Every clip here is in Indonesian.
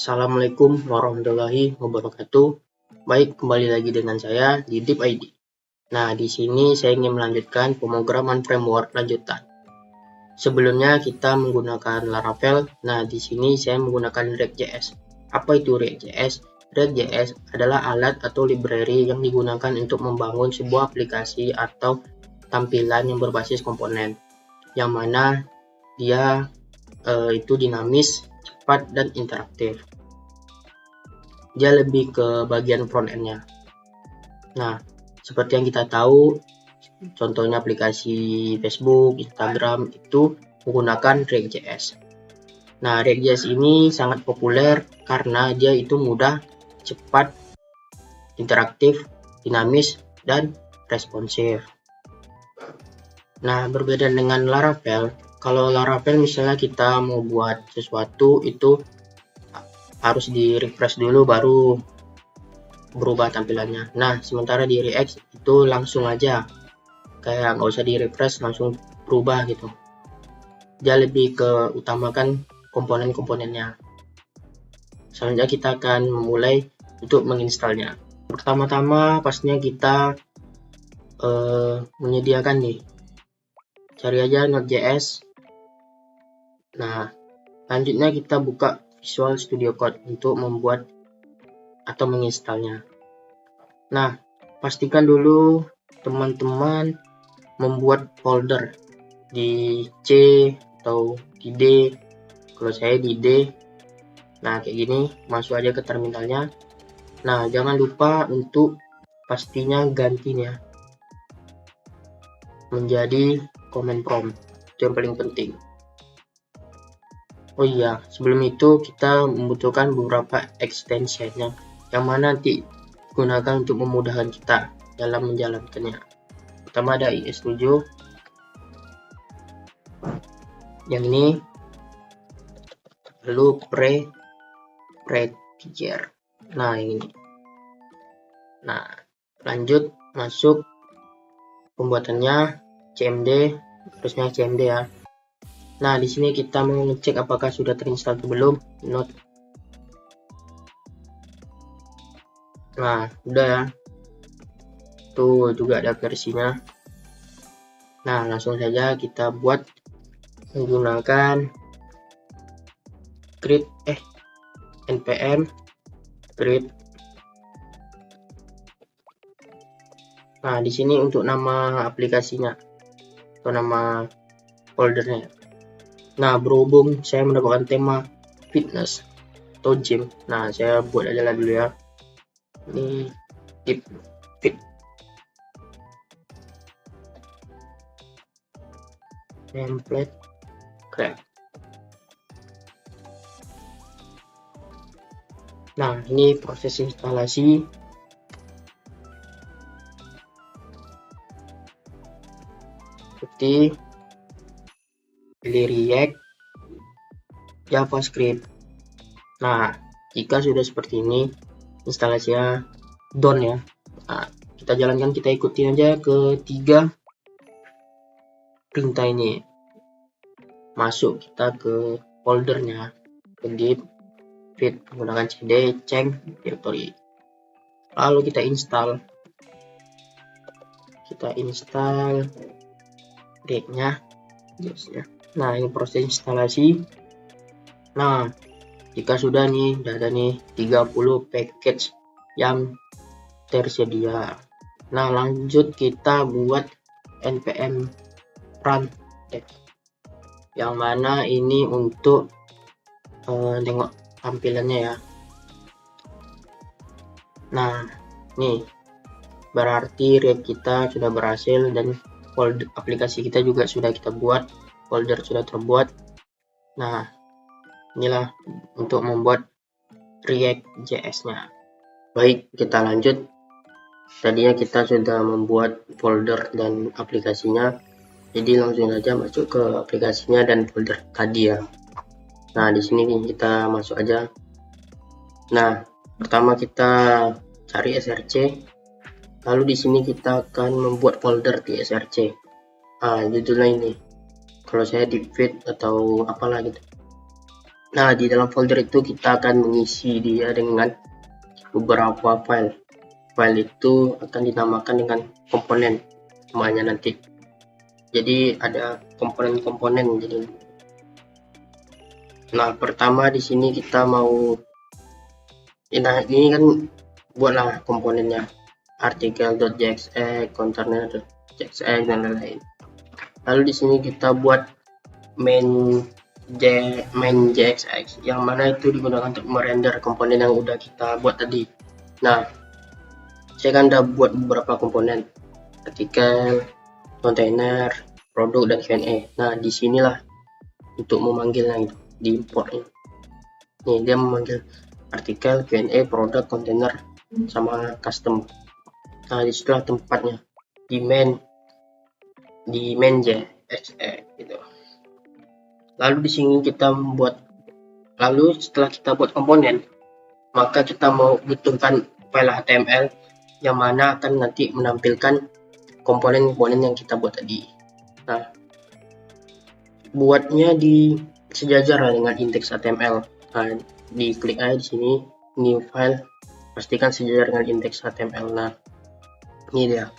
Assalamualaikum warahmatullahi wabarakatuh. Baik, kembali lagi dengan saya di Deep ID. Nah, di sini saya ingin melanjutkan pemrograman framework lanjutan. Sebelumnya kita menggunakan Laravel. Nah, di sini saya menggunakan React.js. Apa itu React.js? React.js adalah alat atau library yang digunakan untuk membangun sebuah aplikasi atau tampilan yang berbasis komponen, yang mana dia itu dinamis, cepat, dan interaktif. Dia lebih ke bagian front end-nya. Nah, seperti yang kita tahu, contohnya aplikasi Facebook, Instagram itu menggunakan React.js. Nah, React.js ini sangat populer karena dia itu mudah, cepat, interaktif, dinamis, dan responsif. Nah, berbeda dengan Laravel, kalau Laravel misalnya kita mau buat sesuatu itu harus di refresh dulu baru berubah tampilannya. Nah, sementara di React itu langsung aja, kayak nggak usah di refresh, langsung berubah gitu. Dia lebih ke utamakan komponen-komponennya. Selanjutnya kita akan memulai untuk menginstalnya. Pertama-tama pastinya kita menyediakan nih, cari aja Node.js. Nah, selanjutnya kita buka Visual Studio Code untuk membuat atau menginstalnya. Nah, pastikan dulu teman-teman membuat folder di C atau di D. Kalau saya di D. Nah, kayak gini, masuk aja ke terminalnya. Nah, jangan lupa untuk pastinya gantinya menjadi command prompt. Itu yang paling penting. Oh iya, sebelum itu kita membutuhkan beberapa extension yang mana nanti digunakan untuk memudahkan kita dalam menjalankannya. Pertama ada IE7, yang ini, lalu Prettier. Nah, ini. Nah, lanjut masuk pembuatannya CMD, terusnya CMD ya. Nah, di sini kita mau ngecek apakah sudah terinstall atau belum. Node. Nah, udah ya. Tuh juga ada versinya. Nah, langsung saja kita buat menggunakan create npm create. Nah, di sini untuk nama aplikasinya atau nama foldernya. Nah, berhubung saya mendapatkan tema fitness atau gym. Nah, saya buat aja lah dulu ya. Ini tip fit template create. Nah, ini proses instalasi. Seperti pilih React, JavaScript. Nah, jika sudah seperti ini, instalasinya done ya. Nah, kita jalankan, kita ikuti aja ke 3 perintah ini. Masuk kita ke foldernya, edit, fit, menggunakan cd, change directory. Lalu kita install React-nya. Nah, ini proses instalasi. Nah, jika sudah nih, udah ada nih 30 package yang tersedia. Nah, lanjut kita buat npm run text, yang mana ini untuk tengok tampilannya ya. Nah, nih berarti React kita sudah berhasil dan folder aplikasi kita juga sudah kita buat, folder sudah terbuat. Nah, inilah untuk membuat React.js-nya. Baik, kita lanjut. Tadinya kita sudah membuat folder dan aplikasinya, jadi langsung saja masuk ke aplikasinya dan folder tadi ya. Nah, di sini kita masuk aja. Nah, pertama kita cari src. Lalu di sini kita akan membuat folder di src. Judulnya ini. Kalau saya di feed atau apalah gitu. Nah, di dalam folder itu kita akan mengisi dia dengan beberapa file. File itu akan dinamakan dengan komponen namanya nanti. Jadi ada komponen-komponen. Nah, pertama di sini kita mau, nah ini kan buatlah komponennya, artikel.jx, container.jx dan lain-lain. Lalu di sini kita buat main.jx yang mana itu digunakan untuk merender komponen yang udah kita buat tadi. Nah, saya kan udah buat beberapa komponen, artikel, kontainer, produk, dan Q&A. Nah, disinilah untuk memanggilnya gitu, di importnya. Nih, dia memanggil artikel, Q&A, produk, kontainer, sama custom. Nah, disitulah tempatnya, di main.jx gitu. Lalu di sini kita setelah kita buat komponen, maka kita mau butuhkan file HTML yang mana akan nanti menampilkan komponen-komponen yang kita buat tadi. Nah, buatnya di sejajar dengan indeks HTML. Nah, diklik aja di sini, new file, pastikan sejajar dengan indeks HTML. Nah, ini dia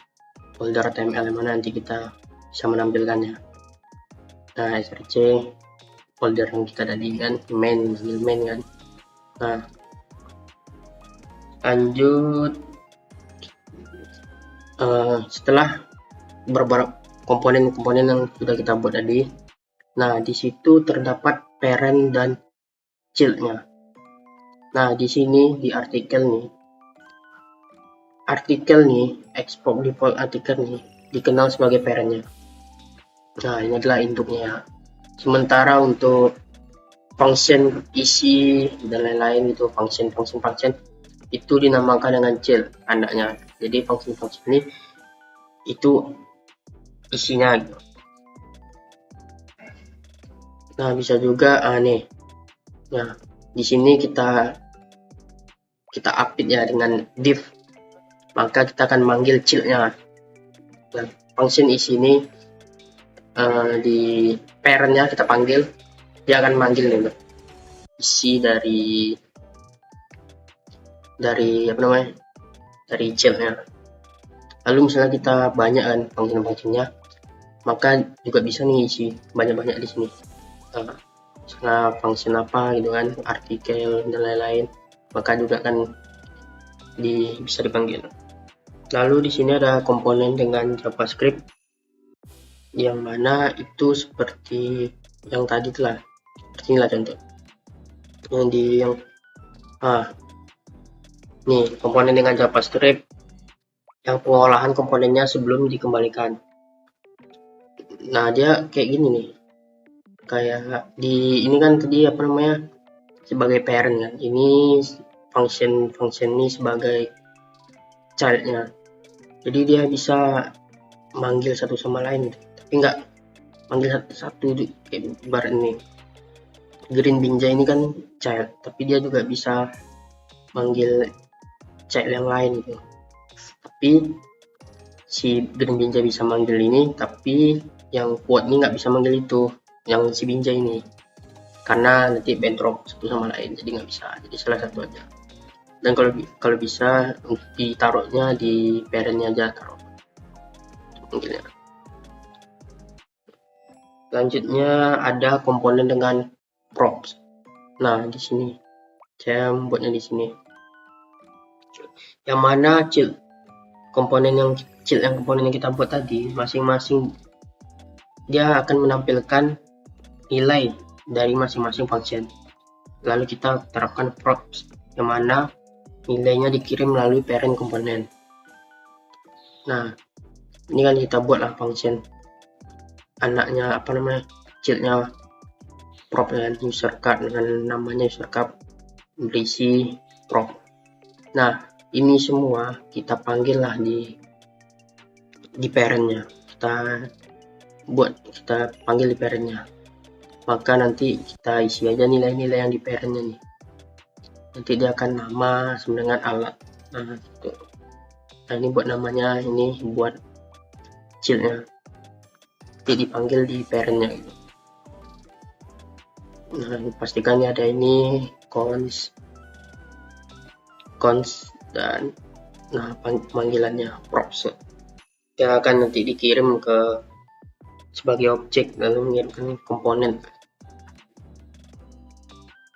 folder HTML yang mana nanti kita bisa menampilkannya. Nah, src folder yang kita tadi kan, main kan. Nah, lanjut, setelah beberapa komponen-komponen yang sudah kita buat tadi, nah di situ terdapat parent dan child-nya. Nah, di sini di artikel nih, export default artikel nih dikenal sebagai parent-nya. Nah, ini adalah induknya. Sementara untuk function isi dan lain-lain itu function itu dinamakan dengan child, anaknya. Jadi function ini itu isinya gitu. Nah, bisa juga nih. Nah, di sini kita update ya dengan div. Maka kita akan manggil child-nya. Nah, function isi ini di parent-nya kita panggil, dia akan manggil nih isi dari apa namanya, dari child-nya. Lalu misalnya kita banyak kan function-functionnya, maka juga bisa nih isi banyak-banyak di sini. Misalnya function apa gitu kan, artikel dan lain-lain, maka juga kan bisa dipanggil. Lalu di sini ada komponen dengan JavaScript, yang mana itu seperti yang tadi telah, seperti inilah contoh. Nih komponen dengan JavaScript yang pengolahan komponennya sebelum dikembalikan. Nah, dia kayak gini nih, kayak ini kan tadi apa namanya, sebagai parent kan, ini function ini sebagai child-nya. Jadi dia bisa manggil satu sama lain gitu, tapi nggak manggil satu kayak bar ini. Green Binja ini kan child, tapi dia juga bisa manggil child yang lain gitu. Tapi si Green Binja bisa manggil ini, tapi yang quote ini nggak bisa manggil itu, yang si Binja ini, karena nanti bentrok satu sama lain, jadi nggak bisa, jadi salah satu aja. Dan kalau bisa ditaruhnya di parentnya aja, taruh manggilnya. Selanjutnya ada komponen dengan props. Nah, di sini saya membuatnya di sini, yang mana komponen yang kita buat tadi, masing-masing dia akan menampilkan nilai dari masing-masing function. Lalu kita terapkan props, yang mana nilainya dikirim melalui parent komponen. Nah, ini kan kita buatlah function anaknya, apa namanya, childnya prop dengan user card, dengan namanya user card, berisi prop. Nah, ini semua kita panggil lah di parentnya, kita panggil di parentnya. Maka nanti kita isi aja nilai-nilai yang di parentnya nih, nanti dia akan nama sama dengan alat. Nah, gitu. Nah, ini buat namanya, ini buat childnya, nanti dipanggil di parentnya gitu. Nah, pastikan ada ini cons dan panggilannya props yang akan nanti dikirim ke sebagai objek lalu mengirimkan komponen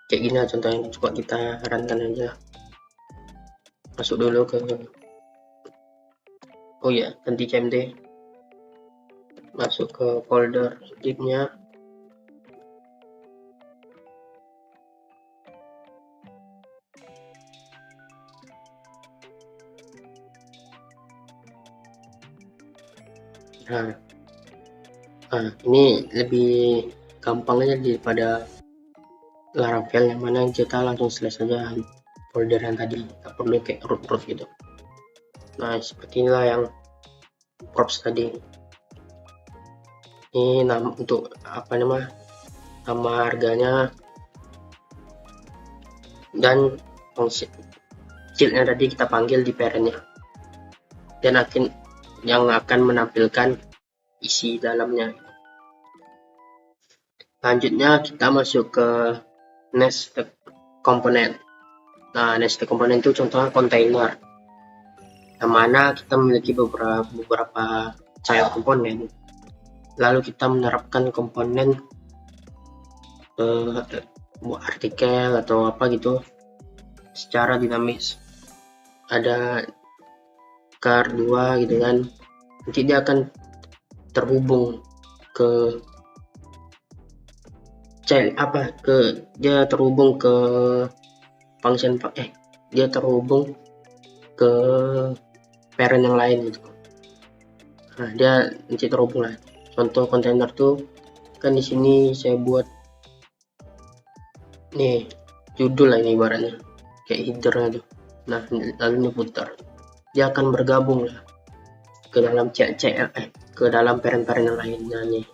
kayak gini contohnya. Coba kita runkan aja, masuk dulu ke ganti cmd, masuk ke folder zipnya. Nah, ini lebih gampang aja daripada Laravel yang mana kita langsung slash saja folder yang tadi, nggak perlu kayak root gitu. Nah, seperti inilah yang props tadi. Ini nama untuk nama harganya dan function shieldnya tadi kita panggil di parentnya, dan yang akan menampilkan isi dalamnya. Selanjutnya kita masuk ke nested component. Nah, nested component itu contohnya kontainer, yang mana kita memiliki beberapa child komponen, lalu kita menerapkan komponen artikel atau apa gitu secara dinamis. Ada car 2 gitu kan, nanti dia akan terhubung ke dia terhubung ke function dia terhubung ke parent yang lain gitu. Nah, dia nanti terhubung lah. Contoh kontainer tuh kan di sini saya buat nih judul lah, ini ibaratnya kayak header tuh. Nah, lalu ini putar, dia akan bergabung lah ke dalam ke dalam parent-parent yang lainnya nih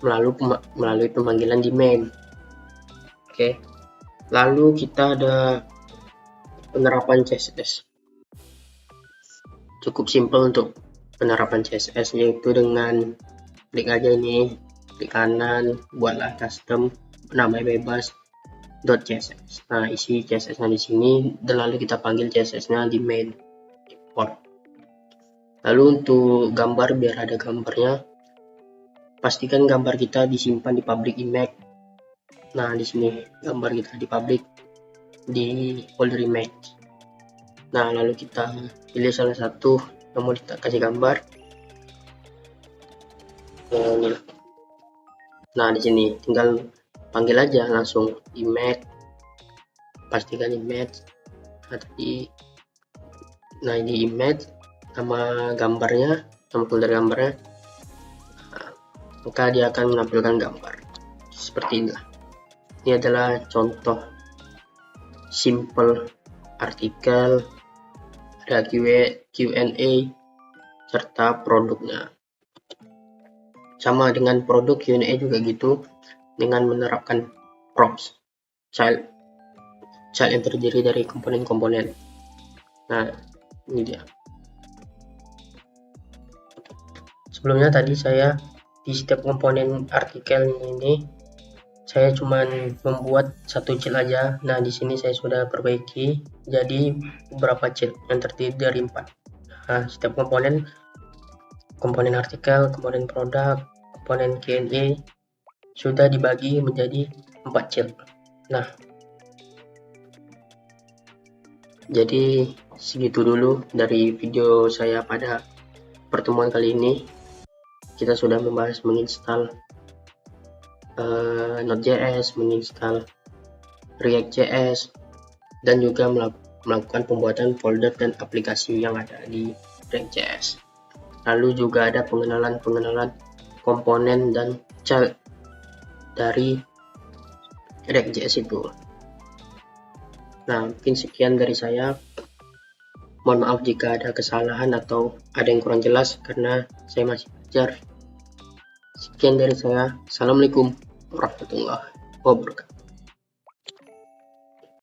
melalui pemanggilan di main. Oke. Lalu kita ada penerapan CSS. Cukup simpel untuk penerapan CSS, yaitu dengan klik aja ini, klik kanan, buatlah custom, namanya bebas .css. Nah, isi CSS-nya di sini, dan lalu kita panggil CSS-nya di main import. Lalu untuk gambar, biar ada gambarnya, pastikan gambar kita disimpan di public image. Nah, di sini gambar kita di public di folder image. Nah, lalu kita pilih salah satu yang mau kita kasih gambar. Nah, di sini tinggal panggil aja langsung image, pastikan image. Nah, ini image, nama gambarnya, nama folder gambarnya. Maka dia akan menampilkan gambar seperti inilah. Ini adalah contoh simple artikel, ada Q&A serta produknya. Sama dengan produk, Q&A juga gitu, dengan menerapkan props child yang terdiri dari komponen-komponen. Nah, ini dia. Sebelumnya tadi saya di setiap komponen artikel ini saya cuma membuat satu child aja. Nah, di sini saya sudah perbaiki jadi beberapa child yang terdiri dari 4. Nah, setiap komponen artikel, komponen produk, komponen Q&A sudah dibagi menjadi 4 child. Nah, jadi segitu dulu dari video saya pada pertemuan kali ini. Kita sudah membahas menginstal Node.js, menginstal React.js, dan juga melakukan pembuatan folder dan aplikasi yang ada di React.js. Lalu juga ada pengenalan komponen dan child dari React.js itu. Nah, mungkin sekian dari saya. Mohon maaf jika ada kesalahan atau ada yang kurang jelas karena saya masih belajar. Sekian dari saya. Assalamualaikum warahmatullahi wabarakatuh.